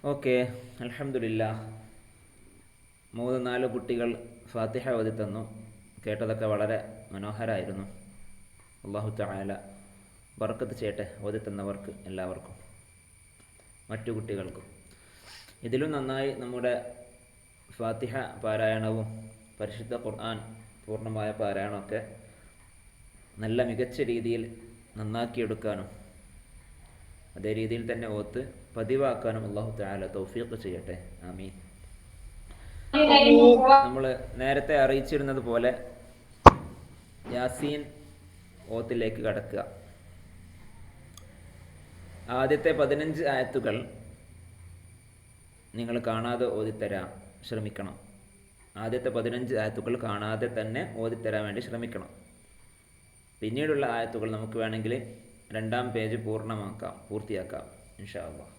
Okay, അൽഹംദുലില്ലാഹ്. 3-4 കുട്ടികൾ ഫാത്തിഹ ഓതി തന്നു. കേട്ടതൊക്കെ വളരെ മനോഹരമായിരുന്നു. അല്ലാഹു തആല ബർക്കത്ത് ചെയ്യട്ടെ ഓതി തന്നവർക്ക് എല്ലാവർക്കും, മറ്റു കുട്ടികൾക്കും. ഇതിലും നന്നായി നമ്മുടെ ഫാത്തിഹ പാരായണവും പരിശുദ്ധ ഖുർആൻ പൂർണ്ണമായ പാരായണമൊക്കെ നല്ല മികച്ച രീതിയിൽ നന്നാക്കിയെടുക്കാനും അതേ രീതിയിൽ തന്നെ ഓത്ത് പതിവാക്കാനും അല്ലാഹു തആല തൗഫീഖ് ചെയ്യട്ടെ. ആമീൻ. നമ്മൾ നേരത്തെ അറിയിച്ചിരുന്നത് പോലെ യാസീൻ ഓത്തിലേക്ക് കടക്കുക. ആദ്യത്തെ 15 ആയത്തുകൾ നിങ്ങൾ കാണാതെ ഓതിത്തരാൻ ശ്രമിക്കണം. ആദ്യത്തെ 15 ആയത്തുകൾ കാണാതെ തന്നെ ഓതിത്തരാൻ വേണ്ടി ശ്രമിക്കണം. പിന്നീടുള്ള ആയത്തുകൾ നമുക്ക് വേണമെങ്കിൽ 2-ാം പേജ് പൂർത്തിയാക്കാം ഇൻഷാ അല്ലാഹ്.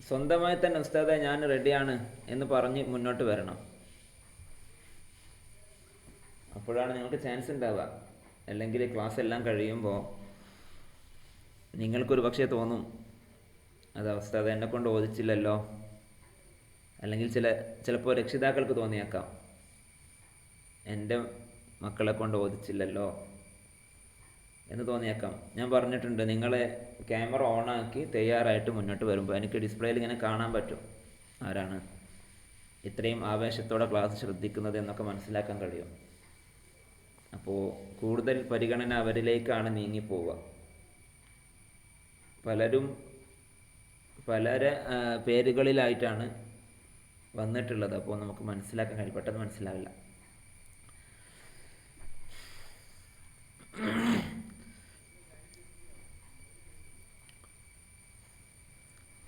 സ്വന്തമായി തന്നെ ഉസ്താദെ ഞാൻ റെഡിയാണ് എന്ന് പറഞ്ഞ് മുന്നോട്ട് വരണം. അപ്പോഴാണ് നിങ്ങൾക്ക് ചാൻസ് ഉണ്ടാവുക. അല്ലെങ്കിൽ ക്ലാസ് എല്ലാം കഴിയുമ്പോൾ നിങ്ങൾക്കൊരു പക്ഷേ തോന്നും, അത് ഉസ്താദ് എന്നെ കൊണ്ട് ഓദിച്ചില്ലല്ലോ. അല്ലെങ്കിൽ ചിലപ്പോൾ രക്ഷിതാക്കൾക്ക് തോന്നിയേക്കാം, എൻ്റെ മക്കളെ കൊണ്ട് ഓദിച്ചില്ലല്ലോ എന്ന് തോന്നിയേക്കാം. ഞാൻ പറഞ്ഞിട്ടുണ്ട്, നിങ്ങളെ ക്യാമറ ഓണാക്കി തയ്യാറായിട്ട് മുന്നോട്ട് വരുമ്പോൾ എനിക്ക് ഡിസ്പ്ലേയിൽ ഇങ്ങനെ കാണാൻ പറ്റും ആരാണ് ഇത്രയും ആവേശത്തോടെ ക്ലാസ് ശ്രദ്ധിക്കുന്നത് എന്നൊക്കെ മനസ്സിലാക്കാൻ കഴിയും. അപ്പോൾ കൂടുതൽ പരിഗണന അവരിലേക്കാണ് നീങ്ങിപ്പോവുക. പലരും പലരെ പേരുകളിലായിട്ടാണ് വന്നിട്ടുള്ളത്. അപ്പോൾ നമുക്ക് മനസ്സിലാക്കാൻ കഴിയും, പെട്ടെന്ന് മനസ്സിലാവില്ല.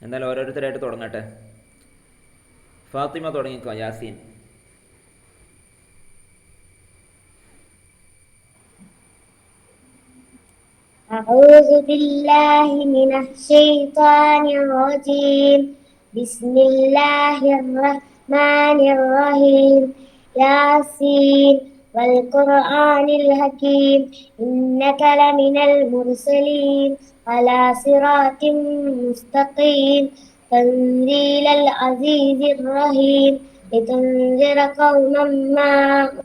എന്നാൽ ഓരോരുത്തരായിട്ട് തുടങ്ങട്ടെ. ഫാത്തിമ തുടങ്ങിക്കോ. യാസീൻ. أعوذ بالله من الشيطان الرجيم. بسم الله الرحمن الرحيم. ياسين والقرآن الحكيم إنك لمن المرسلين على صراط مستقيم تنزيل العزيز الرحيم لتنذر قوما ما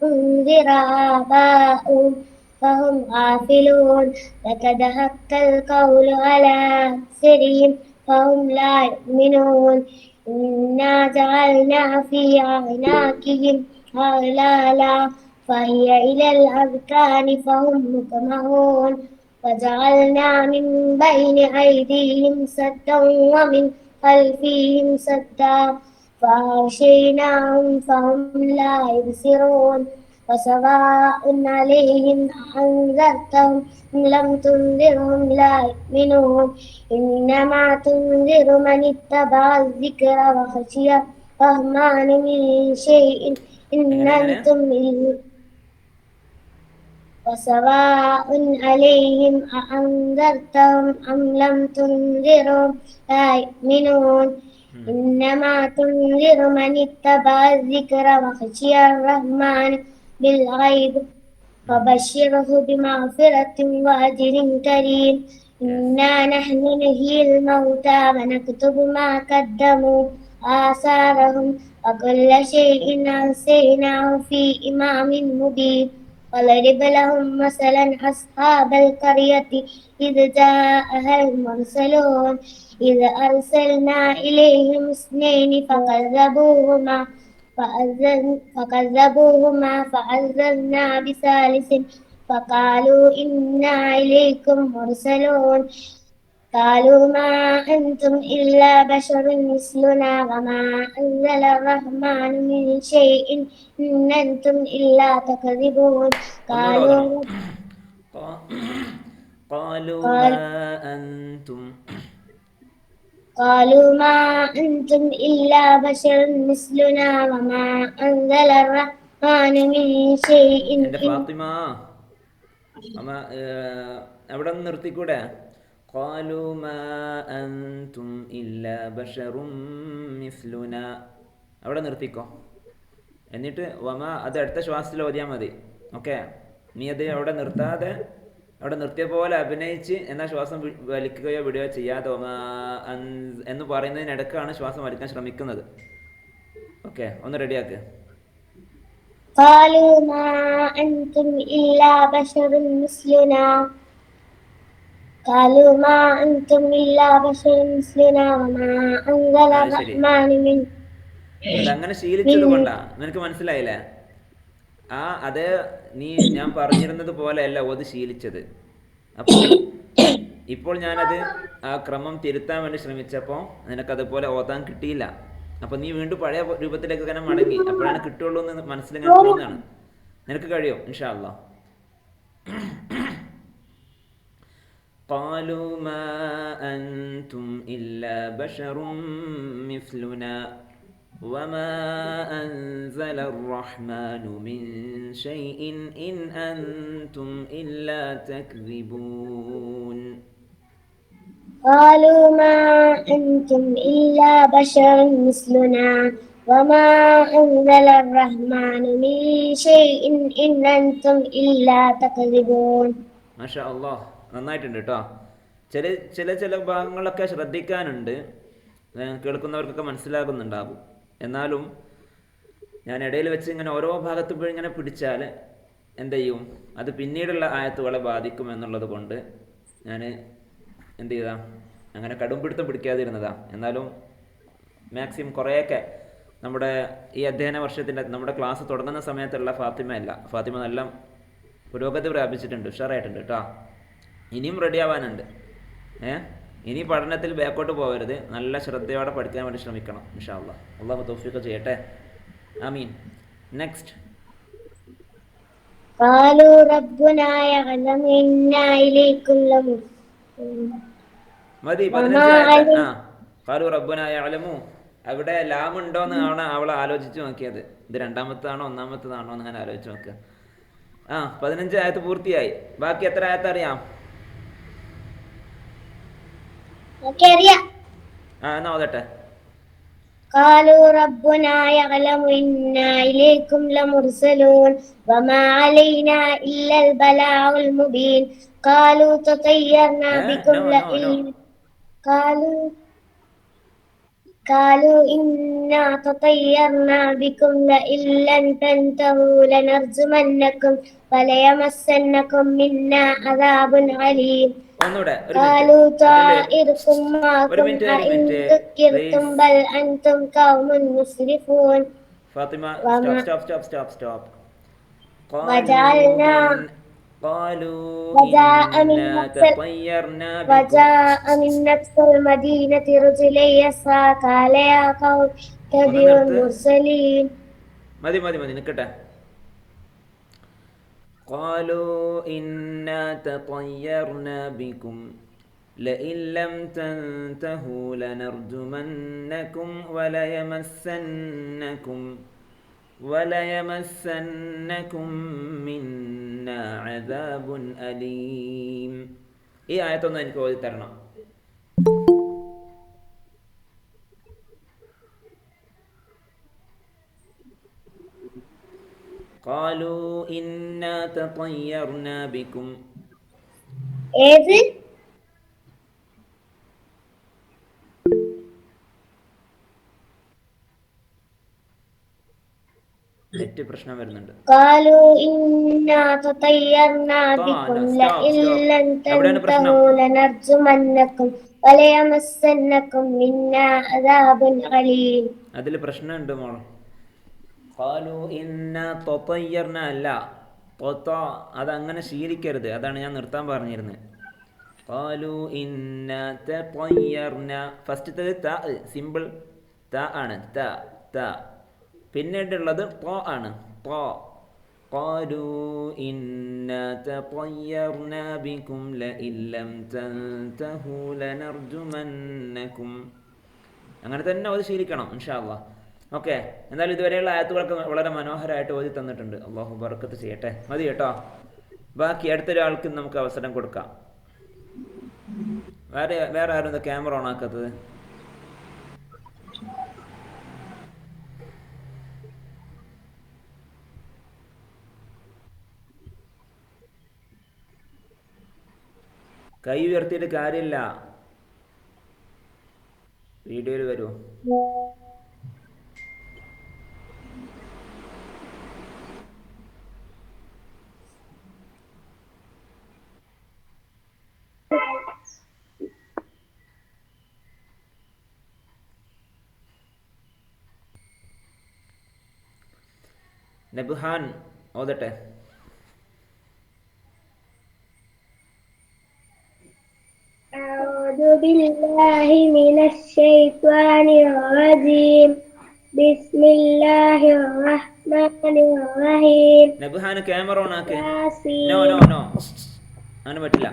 أنذر آباؤهم فهم غافلون لقد حق القول على أكثرهم فهم لا يؤمنون إنا جعلنا في أعناقهم أغلالا فهي إلى الأذقان فهم مقمحون وجعلنا من بين أيديهم سدا ومن خلفهم سدا فأغشيناهم فهم لا يبصرون وسواء عليهم أنذرتهم أم لم تنذرهم لا يؤمنون إنما تنذر من اتبع الذكر وخشي الرحمن من شيء إن أنتم إلا وسواء عليهم أأنذرتهم أم لم تنذرهم لا يؤمنون إنما تنذر من اتبع الذكر وخشي الرحمن بالغيب فبشره بمغفرة وأجر كريم إنا نحن نحيي الموتى ونكتب ما قدموا آثارهم وكل شيء أحصيناه في إمام مبين واضرب لهم مثلا أصحاب القرية إذ جاءها المرسلون إذ أرسلنا إليهم 2 فكذبوهما فعززنا بثالث فقالوا إنا إليكم مرسلون قالوا ما أنتم إلا بشر مثلنا وما أنزل الرحمن من شيء إن أنتم إلا تكذبون قالوا ما أنتم إلا بشر مثلنا وما أنزل الرحمن من شيء. എൻ്റെ ഫാത്തിമ അവിടെ നിന്ന് നിർത്തിക്കൂടെ? قالوا ما أنتم إلا بشر مثلنا. അവിടെ നിർത്തിക്കോ. എന്നിട്ട് വമ അത് അടുത്ത ശ്വാസത്തിൽ ഓതിയാൽ മതി. ഓക്കെ, നീ അത് അവിടെ നിർത്താതെ അവിടെ നിർത്തിയ പോലെ അഭിനയിച്ച് എന്നാൽ ശ്വാസം വലിക്കുകയോ വിടുകയോ ചെയ്യാതെ എന്ന് പറയുന്നതിനിടക്കാണ് ശ്വാസം വലിക്കാൻ ശ്രമിക്കുന്നത്. ഓക്കെ, ഒന്ന് റെഡിയാക്ക്. قالوا ما أنتم إلا بشر مثلنا قالوا ما أنتم إلا بشر مثلنا وما أنزل ശരി, الرحمن അതങ്ങനെ من ശീലിച്ചത് കൊണ്ടാ. നിനക്ക് മനസ്സിലായില്ലേ? അതേ ഞാൻ പറഞ്ഞിരുന്നത് പോലെയല്ല ഓത് ശീലിച്ചത്. അപ്പോൾ ഇപ്പോൾ ഞാനത് ആ ക്രമം തിരുത്താൻ വേണ്ടി ശ്രമിച്ചപ്പോൾ നിനക്കതുപോലെ ഓതാൻ കിട്ടിയില്ല. അപ്പോൾ നീ വീണ്ടും പഴയ രൂപത്തിലേക്ക് തന്നെ മടങ്ങി. അപ്പോഴാണ് കിട്ടുള്ളൂ എന്ന് മനസ്സിലിങ്ങനെ തോന്നുകയാണ്. നിനക്ക് കഴിയും ഇൻഷാ അല്ലാ. قالوا ما أنتم إلا بشر مثلنا وما أنزل الرحمن من شيء إن أنتم إلا تكذبون. قالوا ما أنتم إلا بشر مثلنا وما أنزل الرحمن من شيء إن أنتم إلا تكذبون. മാഷാ അല്ലാഹ്, നന്നായിട്ടുണ്ട് കേട്ടോ. ചില ഭാഗങ്ങളൊക്കെ ശ്രദ്ധിക്കാനുണ്ട്. കേൾക്കുന്നവർക്കൊക്കെ മനസ്സിലാകുന്നുണ്ടാകും. എന്നാലും ഞാൻ ഇടയിൽ വെച്ച് ഇങ്ങനെ ഓരോ ഭാഗത്തും പോയി ഇങ്ങനെ പിടിച്ചാൽ എന്ത് ചെയ്യും, അത് പിന്നീടുള്ള ആയത്തുകളെ ബാധിക്കും എന്നുള്ളത് കൊണ്ട് ഞാൻ എന്ത് ചെയ്താ അങ്ങനെ കടുംപിടുത്തം പിടിക്കാതിരുന്നതാ. എന്നാലും മാക്സിമം കുറേയൊക്കെ നമ്മുടെ ഈ അധ്യയന വർഷത്തിൻ്റെ നമ്മുടെ ക്ലാസ് തുടങ്ങുന്ന സമയത്തുള്ള ഫാത്തിമ നല്ല പുരോഗതി പ്രാപിച്ചിട്ടുണ്ട്, ഉഷാറായിട്ടുണ്ട് കേട്ടോ. ഇനിയും റെഡി ആവാനുണ്ട്. ഇനി പഠനത്തിൽ ബാക്കോട്ട് പോകരുത്. നല്ല ശ്രദ്ധയോടെ പഠിക്കാൻ വേണ്ടി ശ്രമിക്കണം ഇൻഷാ അല്ലാഹ്. അല്ലാഹു തൗഫീഖ് ചെയ്യട്ടെ, ആമീൻ. നെക്സ്റ്റ്. قالوا ربنا يعلم إنا إليكم മതി 15 ആയത്ത്. ഖാലു റബ്ബുനാ യഅലമു. അവിടെ ലാമുണ്ടോന്ന് അവൾ ആലോചിച്ച് നോക്കിയത്. ഇത് രണ്ടാമത്താണോ ഒന്നാമത്തതാണോ എന്ന് അങ്ങനെ ആലോചിച്ച് നോക്കുക. 15 ആയത്ത് പൂർത്തിയായി. ബാക്കി എത്ര ആയത്ത് അറിയാം? എന്നാ ഓതട്ടെ. قالوا ربنا يعلم إنا إليكم لمرسلون وما علينا إلا البلاغ المبين قالوا تطيرنا بكم قالوا إنا تطيرنا بكم لئن لم تنتهوا لنرجمنكم وليمسنكم منا عذاب عليم. قالوا طائركم معكم أئن ذكرتم بل أنتم قوم مسرفون. فاطمة stop. وجاء من أقصى المدينة رجل يسعى قال يا قوم اتبعوا المرسلين. മതി നിൽക്കട്ടെ. قالوا إنا تطيرنا بكم لئن لم تنتهوا لنرجمنكم وليمسنكم منا عذاب أليم. ഈ ആയത്തൊന്ന് എനിക്ക് ഓതി തരണം. قالوا إنا تطيرنا بكم. നെറ്റ് പ്രശ്നം വരുന്നുണ്ട്. قالوا إنا تطيرنا بكم لئن لم تنتهوا لنرجمنكم وليمسنكم منا عذاب أليم. അതിൽ പ്രശ്നമുണ്ട് മോൾ. قالوا إنا تطيرنا അല്ല, അതങ്ങനെ ശീലിക്കരുത്. അതാണ് ഞാൻ നിർത്താൻ പറഞ്ഞിരുന്നത്. قالوا إنا تطيرنا ഫസ്റ്റത്തെ ത സിമ്പിൾ ത ആണ്. ത പിന്നീടുള്ളത് ത ആണ്. قالوا إنا تطيرنا بكم لئن لم تنتهوا لنرجمنكم. അങ്ങനെ തന്നെ ഓതി ശീലിക്കണം ഇൻഷാ അല്ലാഹ്. ഓക്കെ, എന്നാലും ഇതുവരെയുള്ള ആയത്തുകളൊക്കെ വളരെ മനോഹരമായിട്ട് ഓതി തന്നിട്ടുണ്ട്. അള്ളാഹു ബർക്കത്ത് ചെയ്യട്ടെ. മതി കേട്ടോ. ബാക്കി അടുത്തൊരാൾക്ക് നമുക്ക് അവസരം കൊടുക്കാം. വേറെ ആരും എന്താ ക്യാമറ ഓൺ ആക്കാത്തത്? കൈ ഉയർത്തിയിട്ട് കാര്യമില്ല, വീഡിയോയിൽ വരൂ. നബ്ഹാൻ ഓതട്ടെ. أعوذ بالله من الشيطان الرجيم بسم الله الرحمن الرحيم നബ്ഹാൻ ക്യാമറ ഓൺ ആക്ക്. നോ ياسين നോ നോ, അങ്ങനെ പറ്റില്ല.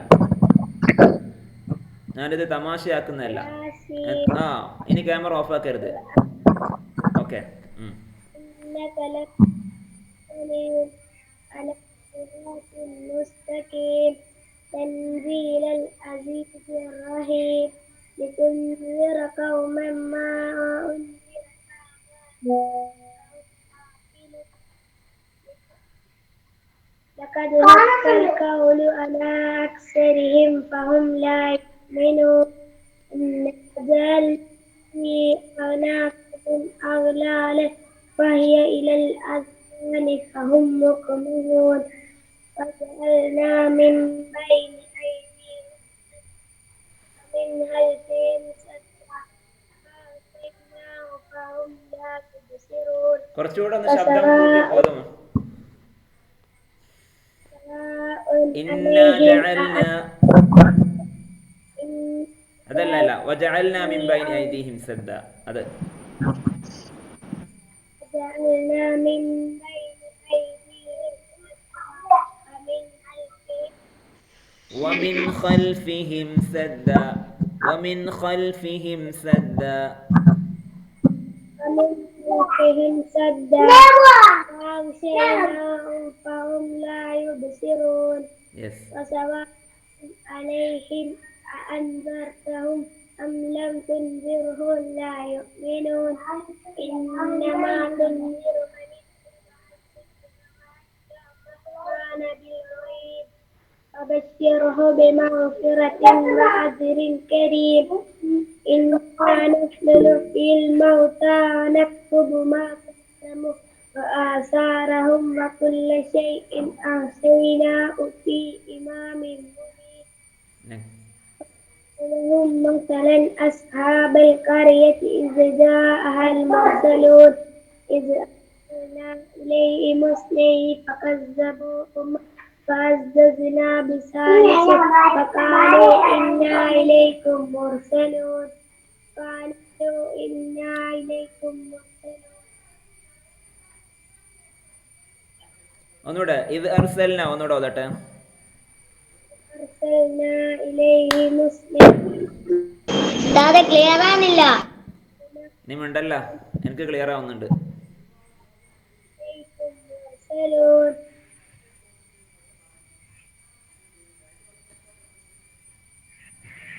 ഞാനിത് തമാശയാക്കുന്നതല്ല. ياسين ആ, ഇനി ക്യാമറ ഓഫ് ആക്കരുത്. ഓക്കെ. إنك لترسل على صراط مستقيم تنزيل العزيز الرحيم لتنذر قوما ما أنذر آباؤهم لقد حق القول على أكثرهم فهم لا يؤمنون إنا جعلنا في أعناقهم أغلالا وهي إلى الأذقان فهم مقمحون وجعلنا من بين أيديهم ومن خلفهم سدا فأغشيناهم فهم لا يبصرون കുറച്ചുകൂടെ ഒന്ന് ശബ്ദം കൂട്ടി ഓതുമോ? ഇന്നാ ജഅൽന, അതല്ല അല്ല, വജഅൽന മിൻ ബൈനി ഐദിഹിം സദ്ദ, അത് وجعلنا من بين أيديهم ومن خلفهم سدا ومن خلفهم سدا فأغشيناهم فهم لا يبصرون yes. وسواء عليهم أأنذرتهم أم لم تنذرهم لا يؤمنون إنما تنذر من كان بالغيب فبشره بمغفرة وأجر كريم إنا نحن نحيي الموتى ونكتب ما قدموا وآثارهم وكل شيء أحصيناه في إمام مبين لهم مثلا أصحاب القرية إذ جاءها المرسلون إذ أرسلنا إليهم اثنين فكذبوهما فعززنا بثالث فقالوا إنا إليكم مرسلون قالوا إنا إليكم مرسلون ഒന്നുകൂടെ ഇത് അർസൽന, ഒന്നുകൂടെ ഓതട്ടെ. أرسلنا إليهم اثنين ക്ലിയർ ആണില്ല. നീ മിണ്ടല്ല, എനിക്ക് ക്ലിയർ ആവുന്നുണ്ട്.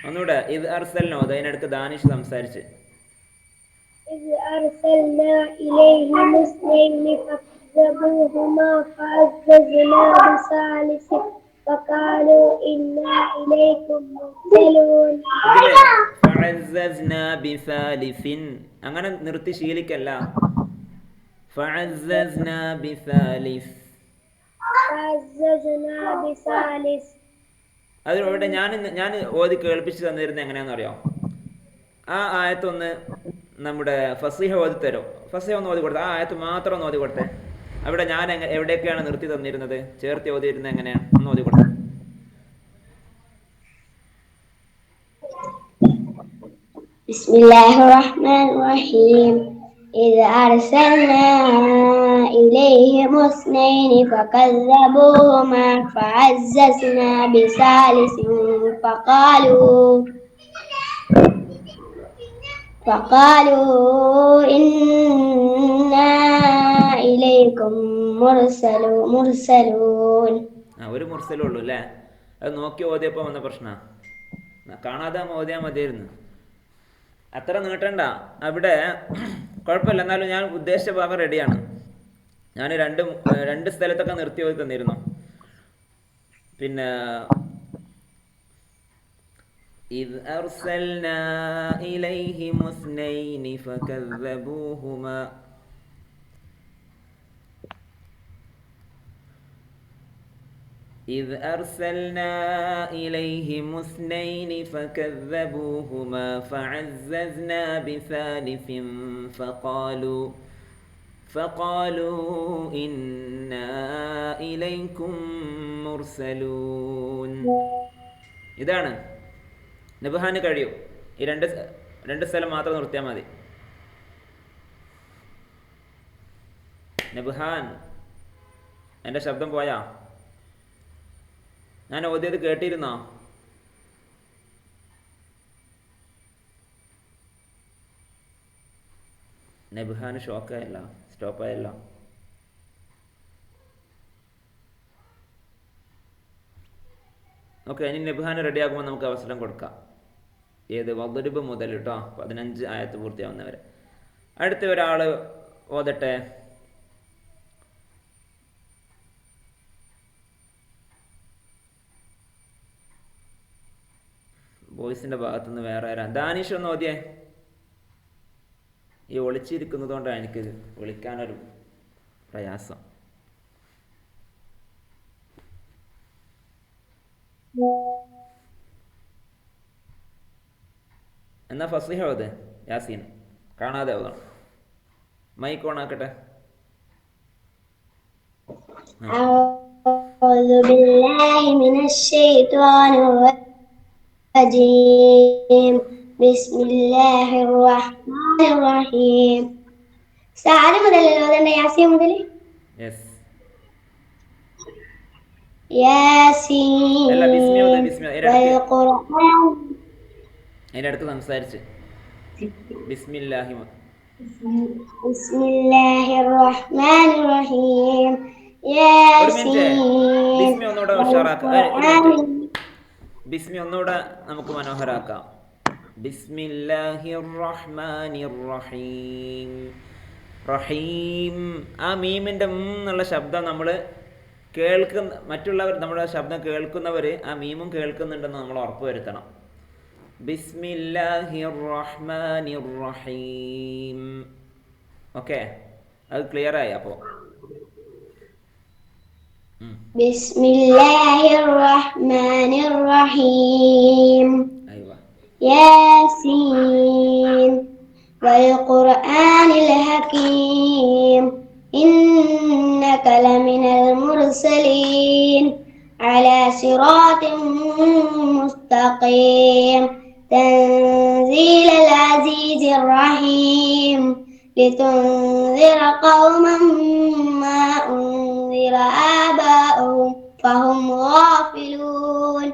ഒന്നുകൂടെ ഇത് അർസൽന ഓത, അതിനടുത്ത് ദാനിഷ് സംസാരിച്ച്. إذ أرسلنا إليهم اثنين فكذبوهما فعززنا بثالث فقالوا إنا إليكم مرسلون ഇതിലെ ഫഅസ്സസ്ന ബിസാലിസിൻ അങ്ങനെ നിർത്തി ശീലിക്കല്ല. ഫഅസ്സസ്ന ബിസാലിസ്, فعززنا بثالث. അതിലൂടെ ഞാൻ ഓതി കേൾപ്പിച്ച് തന്നിരുന്നത് എങ്ങനെയാണെന്ന് അറിയാം? ആ ആയത്തൊന്ന് നമ്മുടെ ഫസിഹ ഓതി തരും. ഫസിഹ ഒന്ന് ഓതി കൊടുത്തേ, ആ ആയത്ത് മാത്രം ഒന്ന് ഓതി കൊടുത്തേ. അവിടെ ഞാൻ എവിടെയൊക്കെയാണ് നിർത്തി തന്നിരുന്നത്, ചേർത്ത് ഓതിയിരുന്നത് എങ്ങനെയാണ്, ഒന്ന് ഓതി കൊടുത്തേ. بسم الله الرحمن الرحيم إذ أرسلنا إليهم اثنين فكذبوهما فعززنا بثالث فقالوا إنا إليكم مرسلون. ഒരു മുർസലുള്ളൂ അല്ലേ? അത് നോക്കി ഓതിയപ്പോൾ വന്ന പ്രശ്നമാണ്. കാണാതെ ഓതിയാൽ മതിയായിരുന്നു. അത്ര നീട്ടണ്ട. അവിടെ കുഴപ്പമില്ല, എന്നാലും ഞാൻ ഉദ്ദേശിച്ച ഭാഗം റെഡിയാണ്. ഞാൻ രണ്ട് സ്ഥലത്തൊക്കെ നിർത്തി ഓതി തന്നിരുന്നു. പിന്നെ إذ أرسلنا إليهم اثنين فكذبوهما إذ أرسلنا إليهم اثنين فكذبوهما فعززنا بثالث فقالوا إنا إليكم مرسلون. ഇതാണ് നബ്ഹാന് കഴിയും. ഈ രണ്ട് സ്ഥലം മാത്രം നിർത്തിയാൽ മതി. നബ്ഹാൻ, എൻ്റെ ശബ്ദം പോയാ? ഞാൻ ഓതിയത് കേട്ടിരുന്നോ? നബ്ഹാന് ഷോക്കായല്ല, സ്റ്റോപ്പായല്ല. ഓക്കെ, ഇനി നബ്ഹാന് റെഡിയാക്കുമ്പോൾ നമുക്ക് അവസരം കൊടുക്കാം. ഏത് വദ്രിബ് മുതൽ കേട്ടോ 15 ആയത്ത് പൂർത്തിയാവുന്നവരെ. അടുത്ത ഒരാൾ ഓതട്ടെ. ബോയ്സിൻ്റെ ഭാഗത്തുനിന്ന് വേറെ ആരാ? ദാനിഷ് ഒന്ന് ഓതിയേ. ഈ ഒളിച്ചിരിക്കുന്നത് കൊണ്ടാണ് എനിക്ക് വിളിക്കാനൊരു പ്രയാസം. എന്നാ ഫസ്ലിഹ ഓത്. യാസീൻ കാണാതെ ഓതണം. Mic on ആക്കട്ടെ. أعوذ بالله من الشيطان الرجيم بسم الله الرحمن الرحيم. സാല് മുതലല്ലോ അതന്നെ? യാസീൻ മുതൽ. യെസ്. യാസീൻ അതിൻ്റെ അടുത്ത് സംസാരിച്ച് ബിസ്മില്ലാഹി ബിസ്മില്ലാഹിർ റഹ്മാനിർ റഹീം. ബിസ്മി ഒന്നുകൂടെ ഉഷാറാക്കാം. ബിസ്മി ഒന്നുകൂടെ നമുക്ക് മനോഹരാക്കാം. ബിസ്മില്ലാഹിർ റഹ്മാനിർ റഹീം. റഹീം. ആ മീമിൻ്റെ എന്നുള്ള ശബ്ദം നമ്മൾ മറ്റുള്ളവർ, നമ്മുടെ ശബ്ദം കേൾക്കുന്നവർ ആ മീമും കേൾക്കുന്നുണ്ടെന്ന് നമ്മൾ ഉറപ്പ് വരുത്തണം. ബിസ്മില്ലാഹിർ റഹ്മാനിർ റഹീം. ഓക്കെ, അത് ക്ലിയർ ആയി? അപ്പോൾ ബിസ്മില്ലാഹിർ റഹ്മാനിർ റഹീം. യാസീൻ വൽ ഖുർആനിൽ ഹകീം ഇന്നക ലമിനൽ മുർസലീൻ അലാ സിറാത്തിൻ മുസ്തഖീം തൻസീലൽ അസീസിർ റഹീം لتنذر قوما ما أنذر آباؤهم فهم غافلون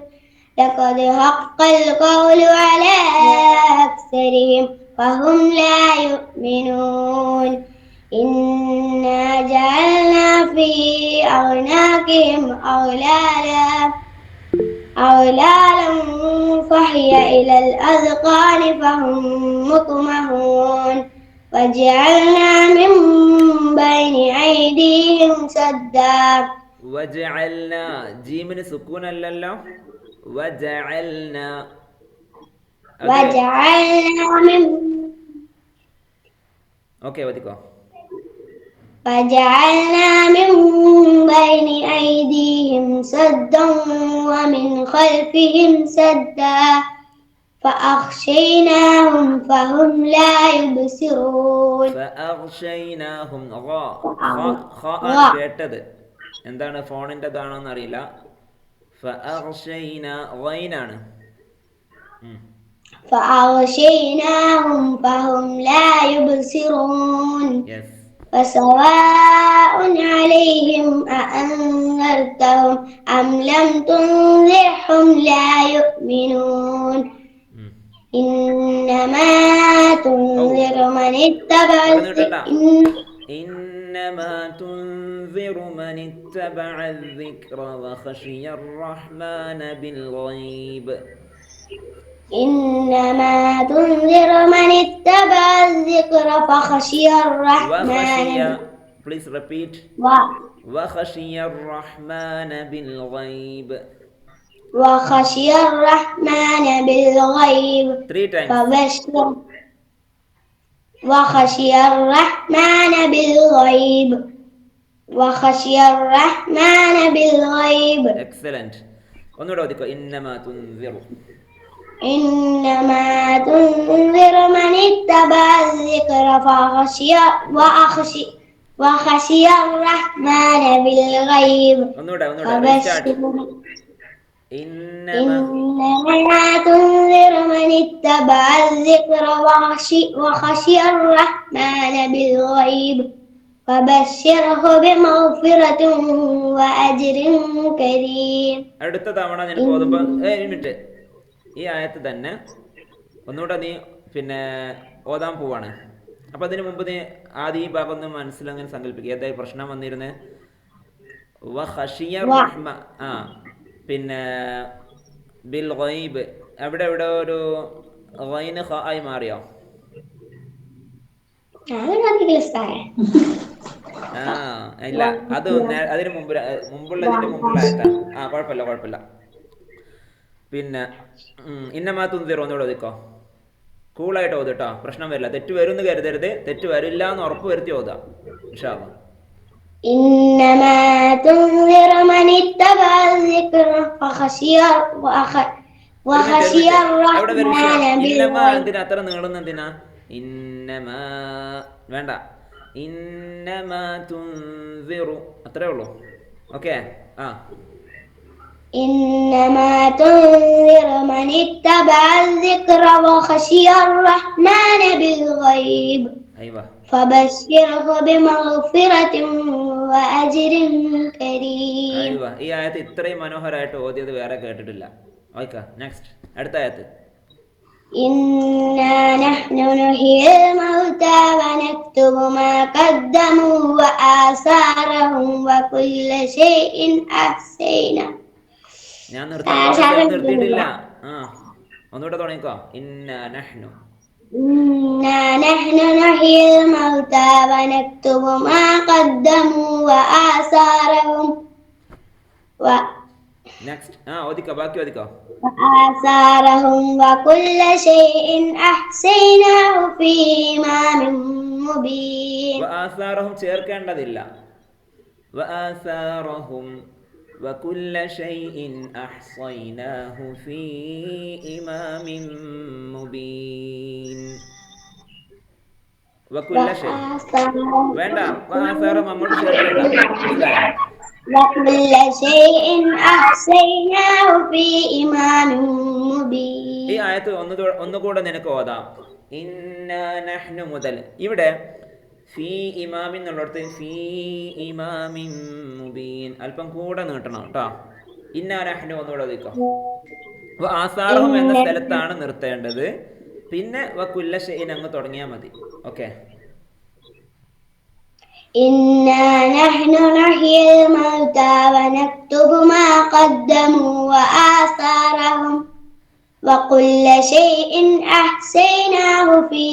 لقد حق القول على أكثرهم فهم لا يؤمنون إنا جعلنا في أعناقهم أغلالا فهي إلى الأذقان فهم مقمحون وجعلنا من بين أيديهم سدا. وجعلنا ജീമിന് സുക്കൂൻ അല്ലല്ലോ. وجعلنا من ഓക്കെ വദിക്കോ. وجعلنا من بين أيديهم سدا ومن خلفهم سدا فأغشيناهم فهم لا يبصرون. فأغشيناهم കേട്ടത് എന്താണ്? ഫോണിൻ്റെ താണോന്ന് അറിയില്ല. فأغشينا غينാണ്. فأغشيناهم فهم لا يبصرون. Yes. فسواء عليهم أأنذرتهم أم لم تنذرهم لا يؤمنون إنما تنذر من اتبع إنما تنذر من اتبع الذكر وخشي الرحمن بالغيب. إنما تنذر من اتبع الذكر فخشي الرحمن. Please repeat. وخشي الرحمن بالغيب. وخشي الرحمن بالغيب 3 times. فبشر وخشي الرحمن بالغيب وخشي الرحمن بالغيب. Excellent. ഒന്നുകൂടെ ഓദിക്കോ. ഇന്നമാ തുൻസിറു. إنما تنذر من اتبع الذكر وخشي الرحمن بالغيب ഒന്നുകൂടെ റീസ്റ്റാർട്ട്. فبشره. ഇന്നമാ إنما تنذر من اتبع الذكر وخشي الرحمن بالغيب فبشره بمغفرة وأجر كريم. അടുത്ത തവണ നിനക്ക് ഓതുമ്പോ മിനിറ്റ് ഈ ആയത്ത് തന്നെ ഒന്നുകൂടെ നീ പിന്നെ ഓതാൻ പോവാണ്. അപ്പം അതിന് മുമ്പ് നീ ആദ്യം ഈ ഭാഗം ഒന്ന് മനസ്സിലങ്ങനെ സങ്കല്പിക്കുക. ഏതായി പ്രശ്നം വന്നിരുന്നത്? പിന്നെ ബിൽ ഗൈബ് എവിടെ ഒരു ഗൈന് ഖ ആയി മാറിയോ? ഇല്ല, അത് അതിന് മുമ്പുള്ളതിന്റെ മുമ്പുള്ള ആയത്താണ്. കുഴപ്പമില്ല. പിന്നെ ഇന്നമാ തുൻസിറു ഒന്നുകൂടെ ഓതിക്കോ. കൂളായിട്ട് ഓത് കേട്ടോ, പ്രശ്നം വരില്ല. തെറ്റ് വരും എന്ന് കരുതരുത്, തെറ്റ് വരില്ല എന്ന് ഉറപ്പ് വരുത്തി ഓതാം ഇൻഷാ അല്ലാഹ്. إنما تنذر من اتبع الذكر وخشي الرحمن بالغيب. എന്തിനാ അത്ര നീളുന്ന? എന്തിനാ ഇന്നമാ വേണ്ട, ഇന്നമാ തുൻസിറു അത്രേ ഉള്ളൂ. ഓക്കെ. إنما تنذر من اتبع الذكر وخشي الرحمن بالغيب فبشره بمغفرة وأجر كريم. ഈ ആയത്ത് ഇത്രയും മനോഹരമായിട്ട് ഓതിയത് വേറെ കേട്ടിട്ടില്ല. നെക്സ്റ്റ് അടുത്ത ആയത്ത്. إنا نحن نحيي الموتى ونكتب ما قدموا وآثارهم وكل شيء أحصيناه. ഞാൻ നിർത്തിയിട്ടില്ല. ഒന്നുകൂടെ തുടങ്ങിക്കോ. ഇന്നാ നഹ്നു نحيي الموتى ونكتب ما قدموا وآثارهم ബാക്കി ഓദിക്കോ. وآثارهم وكل شيء أحصيناه في إمام مبين. وآثارهم ചേർക്കേണ്ടതില്ല. وآثارهم وكل شيء أحصيناه في إمام مبين. وكل شيء വേണ്ട, وآثارهم അങ്ങോട്ട് ചേർക്കേണ്ട. وكل شيء أحصيناه في إمام مبين. ഈ ആയത്ത് ഒന്നുകൂടെ നിനക്ക് ഓതാം. ഇന്നാ നഹ്നു മുതൽ ഇവിടെ ഫീ ഇമാമിൻ എന്നുള്ളിടത്ത് ഫീ ഇമാമിൻ മുബീൻ അല്പം കൂടെ നീട്ടണം കേട്ടോ. ഇന്നാ നഹ്നു ഒന്നുകൂടെ ഓതിക്കോ. ആസാറഹും എന്ന സ്ഥലത്താണ് നിർത്തേണ്ടത്. പിന്നെ വകുല്ല ഷൈഇൻ അങ്ങ് തുടങ്ങിയാൽ മതി. ഓക്കെ. إنا نحن نحيي الموتى ونكتب ما قدموا وآثارهم وكل شيء أحصيناه في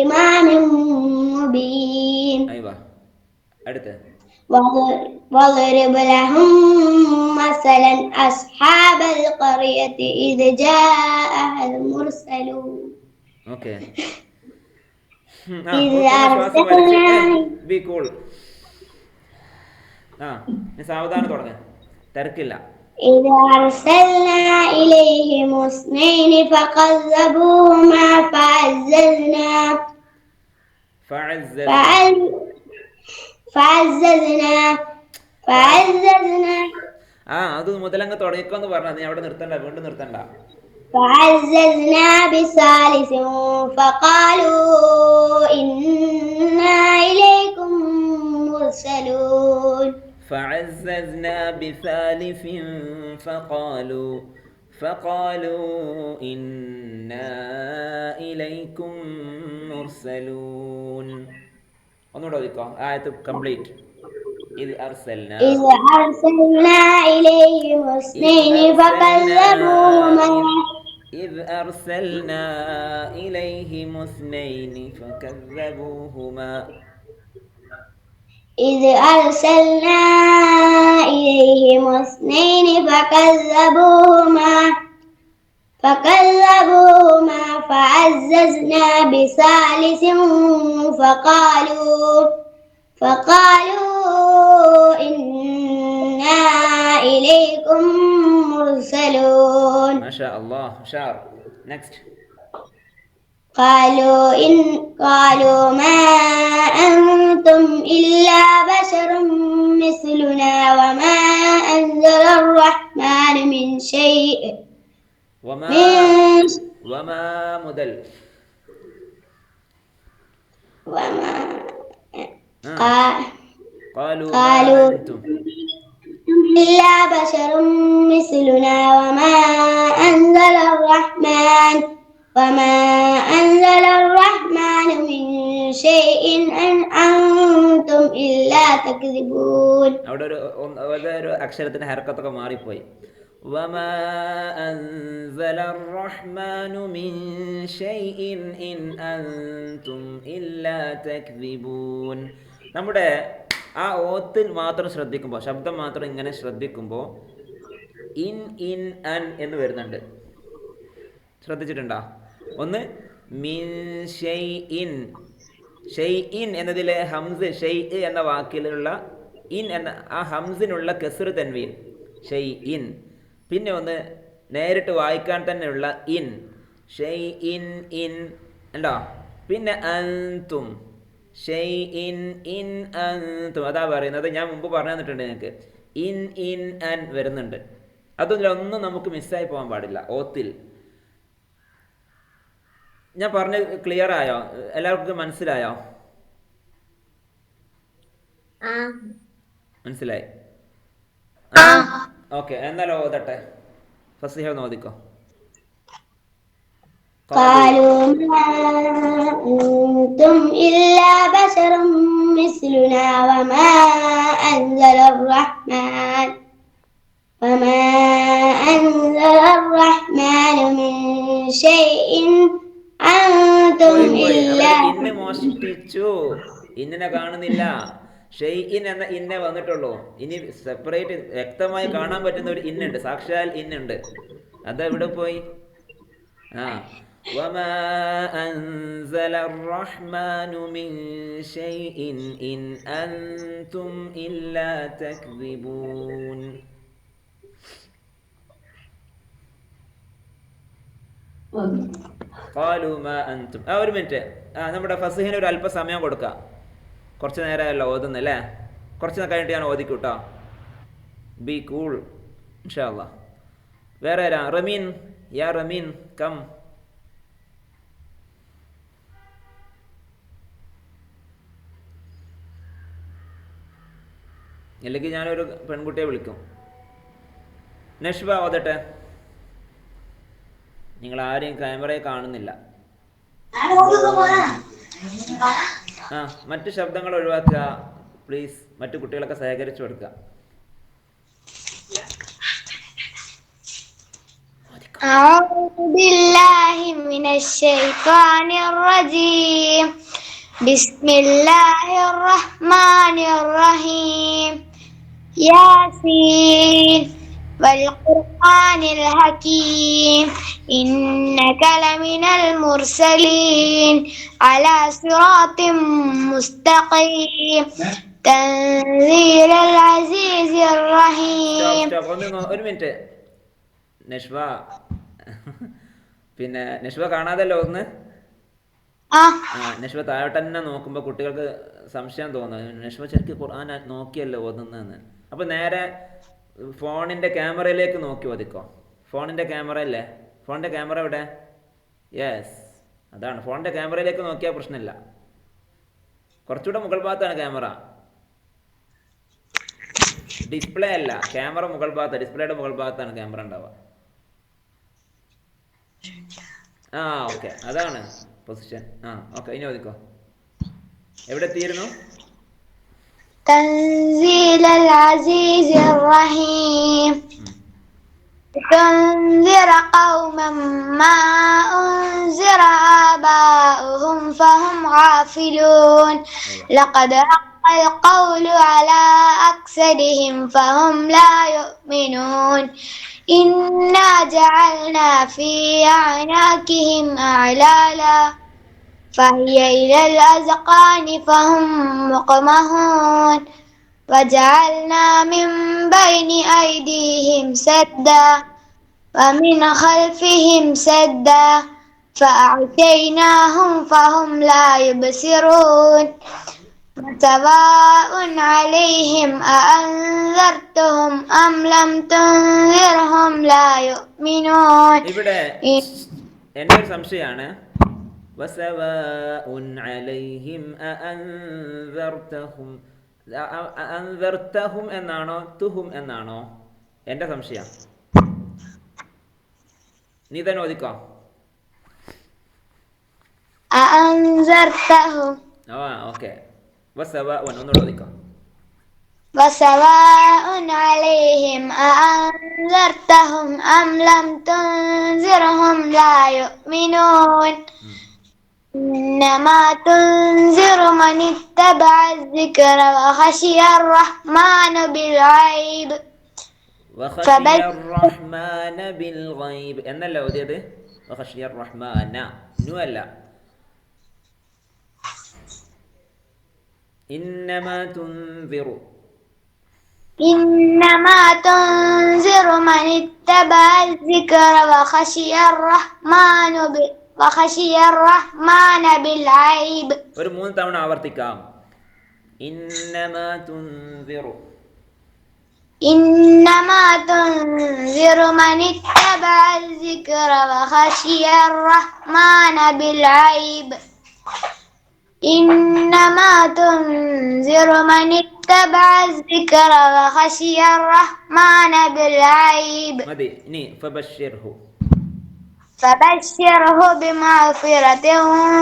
إمام مبين. അടുത്ത് واضرب لهم مثلا أصحاب القرية إذ جاءها المرسلون. ഓക്കെ. സാവധാനം തുടങ്ങ, തിരക്കില്ല. إذ أرسلنا إليهم اثنين فكذبوهما فعززنا അത് മുതലങ്ങ് തുടങ്ങിക്കോന്ന് പറഞ്ഞാൽ നീ അവിടെ നിർത്തണ്ട, വീണ്ടും നിർത്തണ്ട. فعززنا بثالث فقالوا إنا إليكم مرسلون. فعززنا بثالث فقالوا إنا إليكم مرسلون. ഒന്നുകൂടെ ഓദിക്കോ ആയത്ത് കംപ്ലീറ്റ്. إذ أرسلنا إليهم اثنين فكذبوهما إذ أرسلنا إليهم اثنين فكذبوهما إذ أرسلنا إليهم اثنين فكذبوهما فعززنا بثالث فقالوا إنا إليكم مرسلون. ما شاء الله. شعر. next. قالوا ما أنتم إلا بشر مثلنا وما أنزل الرحمن من شيء. وما മുതൽ قالوا ما أنتم إلا بشر مثلنا وما أنزل الرحمن من شيء إن أنتم إلا تكذبون. അവിടെ ഒരു അക്ഷരത്തിന്റെ ഹർക്കത്തൊക്കെ മാറിപ്പോയി. وما أنزل الرحمن من شيء إن أنتم إلا تكذبون. നമ്മുടെ ആ ഓത്തിൽ മാത്രം ശ്രദ്ധിക്കുമ്പോൾ, ശബ്ദം മാത്രം ഇങ്ങനെ ശ്രദ്ധിക്കുമ്പോൾ ഇൻ ഇൻ അൻ എന്ന് വരുന്നുണ്ട്. ശ്രദ്ധിച്ചിട്ടുണ്ടോ? ഒന്ന് മിൻ ഷൈഇൻ. ഷൈഇൻ എന്നതിലെ ഹംസ്, ഷൈഇ എന്ന വാക്കിലുള്ള ഇൻ എന്ന ആ ഹംസിനുള്ള കസ്ർ തൻവീൻ ഷൈഇൻ. പിന്നെ ഒന്ന് നേരിട്ട് വായിക്കാൻ തന്നെയുള്ള ഇൻ, ഷൈഇൻ ഇൻ ഉണ്ടോ? പിന്നെ അൻതും, ഷൈഇൻ ഇൻ അൻതും. അതാ പറയുന്നത്. ഞാൻ മുമ്പ് പറഞ്ഞു തന്നിട്ടുണ്ട് നിങ്ങൾക്ക്. ഇൻ ഇൻ അൻ വരുന്നുണ്ട്. അതിലൊന്നും നമുക്ക് മിസ്സായി പോകാൻ പാടില്ല ഓത്തിൽ. ഞാൻ പറഞ്ഞ് ക്ലിയർ ആയോ? എല്ലാവർക്കും മനസ്സിലായോ? മനസ്സിലായി? ഓക്കെ, എന്നാലും ഓതട്ടെ. ഫസിഹ ഒന്ന് ഓതിക്കോ. قالوا ما أنتم إلا بشر مثلنا وما أنزل الرحمن من شيء أنتم إلا. ഇന്ന് മോഷ്ടിച്ചു, ഇന്നിനെ കാണുന്നില്ല. ഷെയ്ഇൻ എന്ന ഇന്നെ വന്നിട്ടുള്ളൂ. ഇനി സെപ്പറേറ്റ് വ്യക്തമായി കാണാൻ പറ്റുന്ന ഒരു ഇന്നുണ്ട്, സാക്ഷാൽ ഇന്നുണ്ട്. അതെവിടെ പോയി? وما أنزل الرحمن من شيء إن أنتم إلا تكذبون. قالوا ما أنتم. ഒരു മിനിറ്റ്, നമ്മുടെ ഫസിഹിന് ഒരു അല്പ സമയം കൊടുക്കാം. കുറച്ച് നേരമല്ല ഓതുന്നല്ലേ? കുറച്ച് കഴിഞ്ഞിട്ട് ഞാൻ ഓദിക്കൂട്ടോ. ബി കൂൾ ഇൻഷാ അല്ലാഹ്. വേറെ ആരാ? റമീൻ, യാ റമീൻ കം. അല്ലെങ്കിൽ ഞാനൊരു പെൺകുട്ടിയെ വിളിക്കും. നഷ്ബ ഓതട്ടെ. നിങ്ങൾ ആരെയും ക്യാമറയെ കാണുന്നില്ല. മറ്റു ശബ്ദങ്ങൾ ഒഴിവാക്കുക പ്ലീസ്. മറ്റു കുട്ടികളൊക്കെ സഹകരിച്ചു കൊടുക്കുക. أعوذ بالله من الشيطان الرجيم. بسم الله الرحمن الرحيم. ياسين والقرآن الحكيم إنك لمن المرسلين على صراط مستقيم تنزيل العزيز الرحيم. ഒരു മിനിറ്റ് നഷ്വ, പിന്നെ നഷ്വ കാണാതല്ലോ ഒന്ന്. നഷ്വ താഴോട്ട് തന്നെ നോക്കുമ്പോൾ കുട്ടികൾക്ക് സംശയം തോന്നുന്നു. നഷ്വ ശരിക്കും ഖുർആൻ നോക്കിയല്ലോ ഓതുന്നതെന്ന്. അപ്പോൾ നേരെ ഫോണിൻ്റെ ക്യാമറയിലേക്ക് നോക്കി ഓദിക്കോ. ഫോണിൻ്റെ ക്യാമറ അല്ലേ? ഫോണിൻ്റെ ക്യാമറ എവിടെ? യെസ്, അതാണ്. ഫോണിൻ്റെ ക്യാമറയിലേക്ക് നോക്കിയാൽ പ്രശ്നമില്ല. കുറച്ചുകൂടെ മുകൾ ഭാഗത്താണ് ക്യാമറ, ഡിസ്പ്ലേ അല്ല. ക്യാമറ മുകൾ ഭാഗത്ത്, ഡിസ്പ്ലേയുടെ മുകൾ ഭാഗത്താണ് ക്യാമറ ഉണ്ടാവുക. ഓക്കെ, അതാണ് പൊസിഷൻ. ഓക്കെ, ഇനി ഓദിക്കോ. എവിടെ എത്തിയിരുന്നു? تنزيل العزيز الرحيم تنذر قوما ما أنذر آباؤهم فهم غافلون لقد حق القول على أكثرهم فهم لا يؤمنون إنا جعلنا في أعناقهم أغلالا فهي إلى الأذقان فهم مقمحون وجعلنا من بين أيديهم سدا ومن خلفهم سدا فأغشيناهم فهم لا يبصرون سواء عليهم أأنذرتهم أم لم تنذرهم لا يؤمنون ഇവിടെ എൻ്റെ ഒരു സംശയമാണ്. വസവാഉൻ അലൈഹിം അഅൻദർതഹും എന്നാണോ തുഹും എന്നാണോ? എൻ്റെ സംശയം. നീ തന്നെ ഓദിക്കോ. أأنذرتهم ഓക്കെ. വസവാഉൻ ഒന്നുകൂടെ ഓദിക്കോ. وسواء عليهم أأنذرتهم أم لم تنذرهم لا يؤمنون إنما تنذر من اتبع الذكر وخشي الرحمن بالغيب വഖശിയ റഹ്മാന ബിൽ ഗൈബ് എന്നല്ല ഓതിയത്. വഖശിയ റഹ്മാന നു അല്ല. ഇന്നമാ തുൻസിറു إنما تنذر من اتبع الذكر وخشي الرحمن بالغيب ഒരു 3 തവണ ആവർത്തിക്കാം. ഇന്നമാ തുൻസിറു إنما تنذر من اتبع الذكر وخشي الرحمن بالغيب إنما تنذر من اتبع الذكر وخشي الرحمن بالغيب മതി. ഇനി فبشره بمغفرة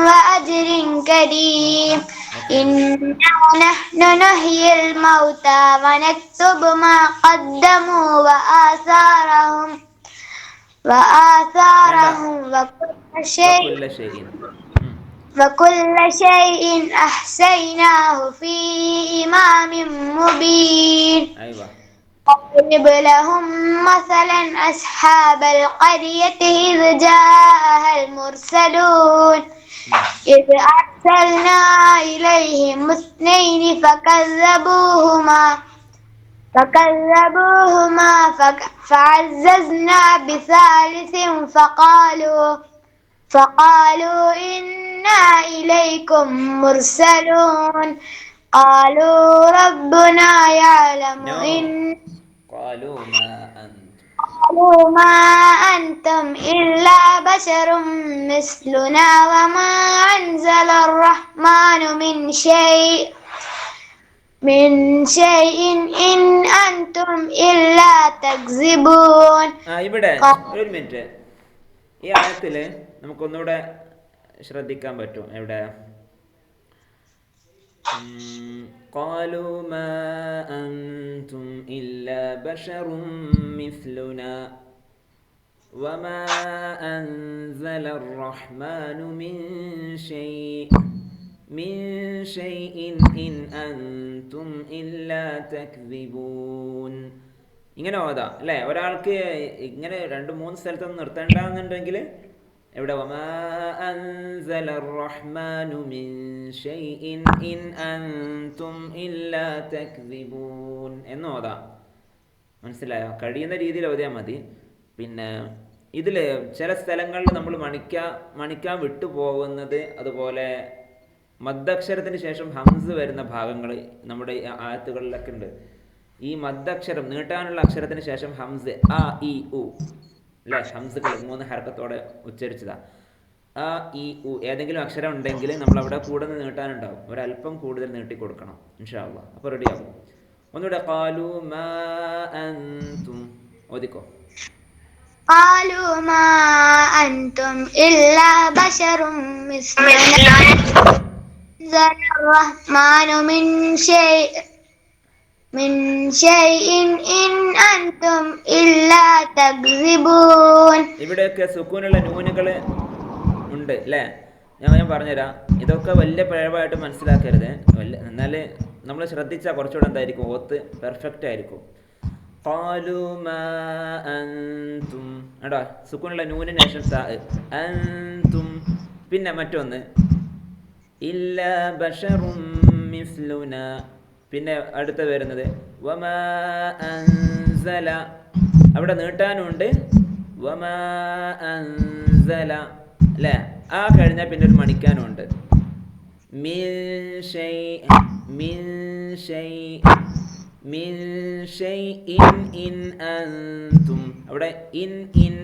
وأجر كريم إنا نحن نحيي الموتى ونكتب ما قدموا وآثارهم وكل شيء أحصيناه في إمام مبين أيوة. واضرب لهم مثلا أصحاب القرية إذ جاءها المرسلون إذ أرسلنا إليهم 2 فكذبوهما فعززنا بثالث فقالوا إنا إليكم مرسلون قالوا ربنا يعلم قالوا ما أنتم إلا بشر مثلنا وما أنزل الرحمن من شيء إن أنتم إلا تكذبون. ഇവിടെ ഒരു മിനിറ്റ്. ഈ ആയത്തിൽ നമുക്കൊന്നുകൂടെ ശ്രദ്ധിക്കാൻ പറ്റും. എവിടെ قالوا ما أنتم إلا بشر مثلنا وما أنزل الرحمن من شيء إن أنتم إلا تكذبون. ഇങ്ങനെ ഓതാം അല്ലേ? ഒരാൾക്ക് ഇങ്ങനെ 2-3 സ്ഥലത്തൊന്നും നിർത്തേണ്ടെന്നുണ്ടെങ്കിൽ എവിടെ വമാ അൻസലർ റഹ്മാനു മിൻ ഷൈഇൻ ഇൻ അൻതും ഇല്ലാ തക്ദിബൂൻ എന്ന് ഓതാം. മനസ്സിലായോ? കഴിയുന്ന രീതിയിൽ ഓതിയാൽ മതി. പിന്നെ ഇതിൽ ചില സ്ഥലങ്ങളിൽ നമ്മൾ മണിക്കാൻ വിട്ടുപോകുന്നത്, അതുപോലെ മദ്ദക്ഷരത്തിന് ശേഷം ഹംസ് വരുന്ന ഭാഗങ്ങൾ നമ്മുടെ ആയത്തുകളിലൊക്കെ ഉണ്ട്. ഈ മദ്ദക്ഷരം നീട്ടാനുള്ള അക്ഷരത്തിന് ശേഷം ഹംസ് അ ഇ ഉ അല്ലേ? ഹംസുകൾ 3 ഹർക്കത്തോടെ ഉച്ചരിച്ചതാ. അ ഇ ഉ ഏതെങ്കിലും അക്ഷരം ഉണ്ടെങ്കിൽ നമ്മളവിടെ കൂടെ നീട്ടാനുണ്ടാവും. ഒരല്പം കൂടുതൽ നീട്ടി കൊടുക്കണം ഇൻഷാ അല്ലാഹ്. അപ്പോൾ റെഡിയാകും. ഒന്നുകൂടെ ഖാലു മാ അൻതും ഓദിക്കോ. قالوا ما أنتم إلا بشر مثلنا أنزل الرحمن من شيء إن أنتم إلا تكذبون. ഇവിടെയൊക്കെ സുക്കൂനുള്ള നൂനുകൾ ഉണ്ട് അല്ലേ? ഞാൻ പറഞ്ഞുതരാം. ഇതൊക്കെ വലിയ പിഴവായിട്ട് മനസ്സിലാക്കരുത്. എന്നാൽ നമ്മൾ ശ്രദ്ധിച്ചാൽ കുറച്ചുകൂടെ എന്തായിരിക്കും ഓത്ത് പെർഫെക്റ്റ് ആയിരിക്കും. ഖാലു മാ അൻതും എടാ സുക്കൂനുള്ള നൂനിന് ശേഷം താ അൻതും. പിന്നെ മറ്റൊന്ന് ഇല്ല ബശറും മിസ്ലുന. പിന്നെ അടുത്ത വരുന്നത് വമാ അൻസല. അവിടെ നീട്ടാനുണ്ട് വമാ അൻസല അല്ലേ. ആ കഴിഞ്ഞാൽ പിന്നെ ഒരു മണിക്കാനുണ്ട്. മിൻ ഷൈ മിൻ ഷൈ മിൻ ഷൈഇൻ ഇൻ അൻതും. അവിടെ in in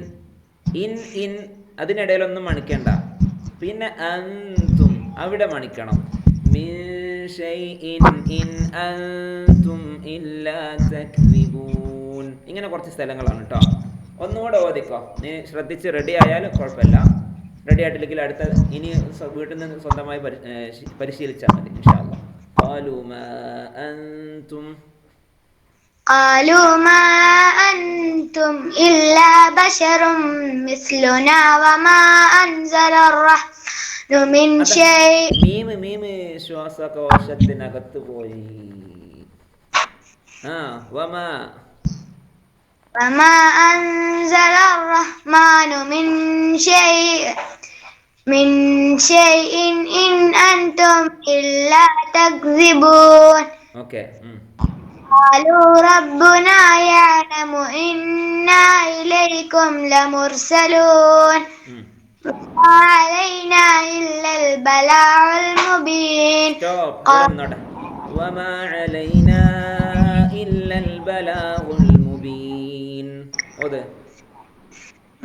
in in അതിനിടയിലൊന്നും Manikanta. പിന്നെ അൻതും അവിടെ മണിക്കണം. മിൻ ഷൈഇൻ ഇൻ അൻതും ഇല്ലാ തക്ദിബൂൻ. ഇങ്ങനെ കുറച്ച് സ്ഥലങ്ങളാണ് കേട്ടോ. ഒന്നുകൂടെ ഓദിക്കോ. നീ ശ്രദ്ധിച്ച് റെഡി ആയാലും കുഴപ്പമില്ല. റെഡി ആയിട്ടില്ലെങ്കിൽ അടുത്ത ഇനി വീട്ടിൽ നിന്ന് സ്വന്തമായി പരിശീലിച്ചാൽ മതി ഇൻഷാ അല്ലാഹ്. ഖാലു മാ അൻതും قالوا ما أنتم إلا بشر مثلنا وما أنزل الرحمن من شيء. മീമ് ശ്വാസകോശത്തിനകത്ത് പോയി. വമാ وما أنزل الرحمن من شيء إن أنتم إلا تكذبون. ഓക്കെ. قالوا ربنا يعلم إنا إليكم لمرسلون وما علينا إلا البلاغ المبين. وما علينا إلا البلاغ المبين.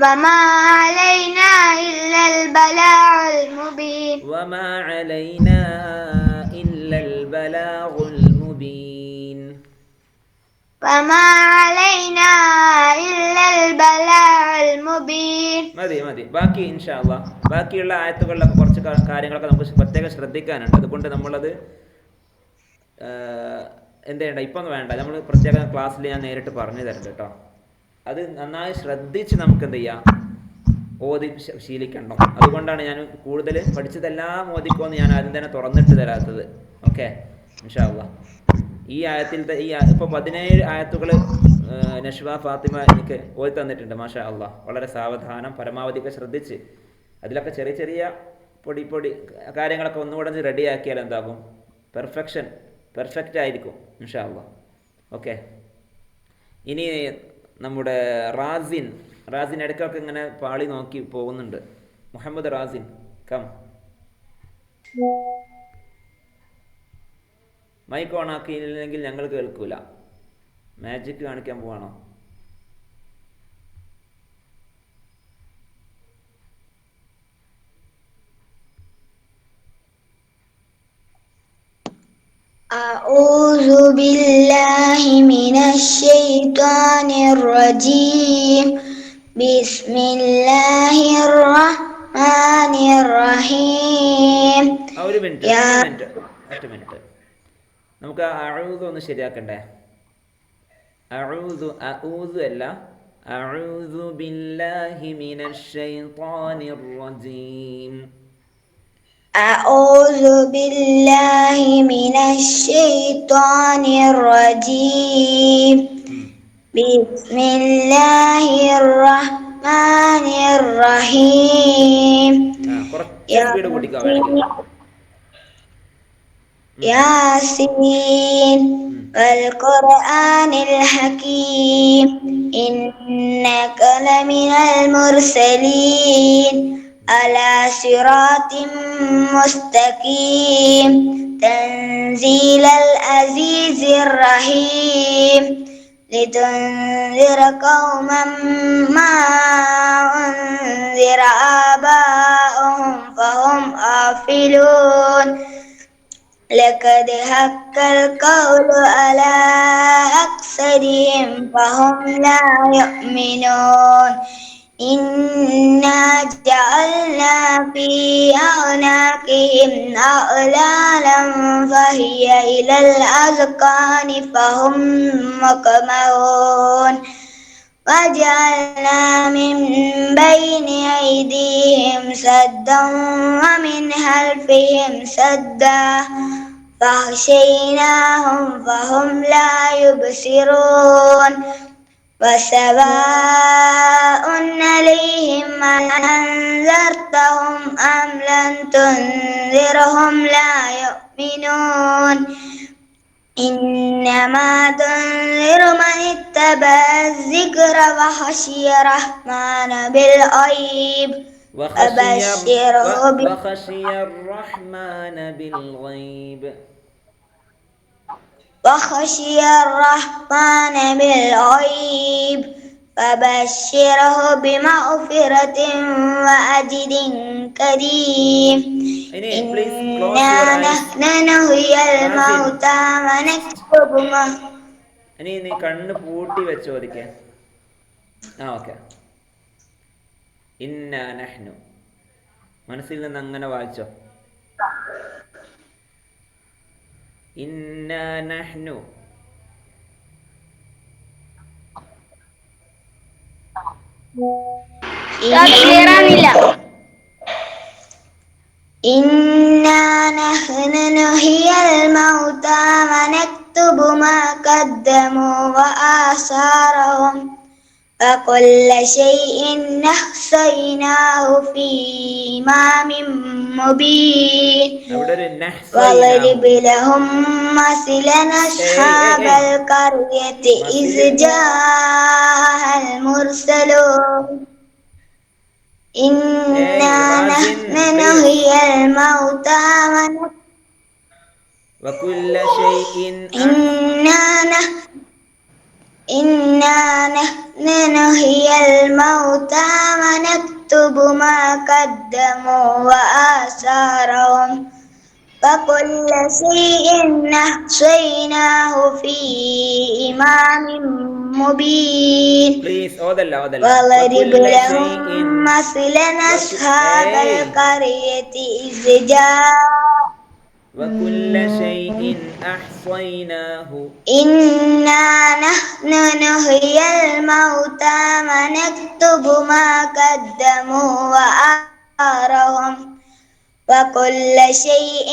وما علينا إلا البلاغ المبين. وما علينا إلا البلاغ المبين. وما علينا إلا البلاغ المبين. മതി. ബാക്കി ഇൻഷാ അല്ലാഹ് ബാക്കിയുള്ള ആയത്തുകളിലൊക്കെ കുറച്ച് കാര്യങ്ങളൊക്കെ നമുക്ക് പ്രത്യേകം ശ്രദ്ധിക്കാനുണ്ട്. അതുകൊണ്ട് നമ്മളത് എന്ത് ചെയ്യണ്ട, ഇപ്പം വേണ്ട. നമ്മൾ പ്രത്യേക ക്ലാസ്സിൽ ഞാൻ നേരിട്ട് പറഞ്ഞു തരുന്നുണ്ട് കേട്ടോ. അത് നന്നായി ശ്രദ്ധിച്ച് നമുക്ക് എന്ത് ചെയ്യാം, ഓതി ശീലിക്കണം. അതുകൊണ്ടാണ് ഞാൻ കൂടുതൽ പഠിച്ചതെല്ലാം ഓതിക്കോന്ന് ഞാൻ ആദ്യം തന്നെ തുറന്നിട്ട് തരാത്തത്. ഓക്കെ ഇൻഷാ അല്ലാഹ്. ഈ ആയത്തിലത്തെ ഇപ്പോൾ 17 ആയത്തുകൾ നഷ്വ ഫാത്തിമ എനിക്ക് ഓതി തന്നിട്ടുണ്ട്. മാഷാ അല്ലാഹ്. വളരെ സാവധാനം പരമാവധിയൊക്കെ ശ്രദ്ധിച്ച് അതിലൊക്കെ ചെറിയ ചെറിയ പൊടി കാര്യങ്ങളൊക്കെ ഒന്നുകൂടെ റെഡിയാക്കിയാൽ എന്താകും, പെർഫെക്റ്റ് ആയിരിക്കും ഇൻഷാ അല്ലാഹ്. ഓക്കെ. ഇനി നമ്മുടെ റാസിൻ ഇടയ്ക്കൊക്കെ ഇങ്ങനെ പാളി നോക്കി പോകുന്നുണ്ട്. Muhammad Razin come. Mic on ആക്കിയില്ലെങ്കിൽ ഞങ്ങൾ കേൾക്കൂല. മാജിക് കാണിക്കാൻ പോവാണോ? أعوذ بالله من الشيطان الرجيم. بسم الله الرحمن الرحيم. ഒരു മിനിറ്റ് നമുക്ക് അഊദു ഒന്ന് ശരിയാക്കണ്ടേ. അഊദു അല്ല, അഊദു ബില്ലാഹി മിനശ് ശൈത്വാനിർ റജീം. أعوذ بالله من الشيطان الرجيم. بسم الله الرحمن الرحيم. ياسين والقرآن الحكيم إنك لمن المرسلين على صراط مستقيم تنزيل العزيز الرحيم لتنذر قوما ما أنذر آباؤهم فهم غافلون لقد حق القول على أكثرهم فهم لا يؤمنون إنا جعلنا في أعناقهم أغلالا فهي إلى الأذقان فهم مقمحون وجعلنا من بين أيديهم سدا ومن خلفهم سدا فأغشيناهم فهم لا يبصرون وسواء عليهم أنذرتهم أم لم تنذرهم لا يؤمنون إنما تنذر من اتبع الذكر وخشي الرحمن بالغيب وخشي الرحمن بالغيب فبشره بمغفرة وأجر كريم إنا نحن نحيي الموتى ونكتب ما ഇനി നീ കണ്ണ് പൂട്ടി വെച്ച് ചോദിക്കേ. ഓക്കെ. ഇന്നാ നഹ്നു മനസ്സിൽ നിന്ന് അങ്ങനെ വായിച്ചോ. ഇന്നാ നഹ്നു. إنا نحن نحيي الموتى ونكتب ما قدموا وآثارهم وكل شيء أحصيناه في إمام مبين واضرب لهم مثلا أصحاب القرية إذ جاءها المرسلون إنا نحن نحيي الموتى وكل شيء إنا نحن نحيي الموتى ونكتب ما قدموا وآثارهم وكل شيء أحصيناه في إمام مبين واضرب لهم مثلا أصحاب القرية إذ جاءوا وكل شيء أحصيناه إنا نحن نحيي الموتى ونكتب ما قدموا وآثارهم وكل شيء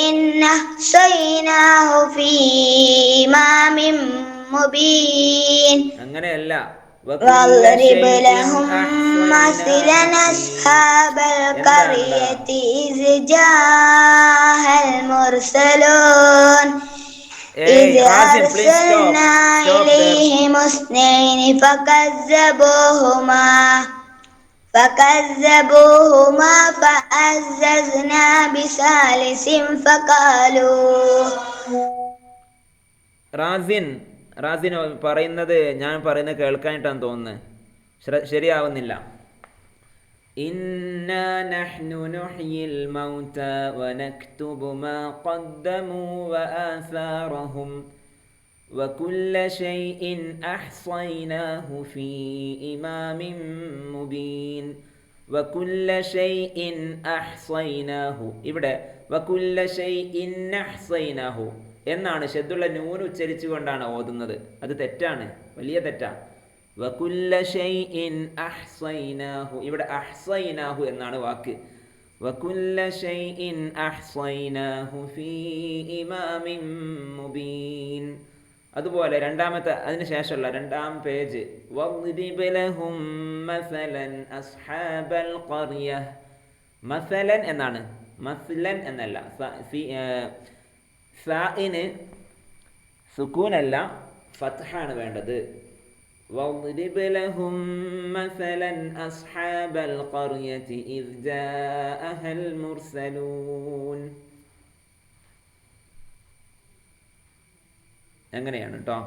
أحصيناه في إمام مبين واضرب لهم مثلا أصحاب القرية إذ جاءها المرسلون إذ أرسلنا إليهم اثنين فكذبوهما فعززنا بثالث فقالوا റാസിൻ പറയുന്നത് ഞാൻ പറയുന്നത് കേൾക്കാനായിട്ടാണ് തോന്നുന്നത്. ശരിയാവുന്നില്ല. ഇന്നാ നഹ്നു നുഹ്യിൽ മൗത വനക്തുബു മാ ഖദ്ദമൂ വആസാറഹും വകുല്ല ശൈഇൻ അഹ്സൈനാഹു ഫീ ഇമാമിൻ മുബീൻ. വകുല്ല ശൈഇൻ അഹ്സൈനാഹു. ഇവിടെ വകുല്ല ശൈഇൻ അഹ്സൈനാഹു എന്നാണ് ഷദ്ദുള്ള നൂൻ ഉച്ചരിച്ചുകൊണ്ടാണ് ഓതുന്നത്. അത് തെറ്റാണ്, വലിയ തെറ്റാണ്. വകുല്ല ശൈഇൻ അഹ്സൈനാഹു. ഇവിടെ അഹ്സൈനാഹു എന്നാണ് വാക്ക്. വകുല്ല ശൈഇൻ അഹ്സൈനാഹു ഫീ ഇമാമിൻ മുബീൻ. അതുപോലെ രണ്ടാമത്തെ അതിന് ശേഷമുള്ള രണ്ടാം പേജ് വദ്രിബ് ലഹും മസലൻ അസ്ഹാബൽ ഖറിയ. മസലൻ എന്നാണ്, മസ്ലൻ എന്നല്ല. സാഇന് സുക്കൂനല്ല, ഫത്ഹാണ് വേണ്ടത്. വദ്രിബ് ലഹും മസലൻ അസ്ഹാബൽ ഖറിയതി ഇദ് ജാഅഹൽ മുർസലൂൻ. അങ്ങനെയാണ് കേട്ടോ.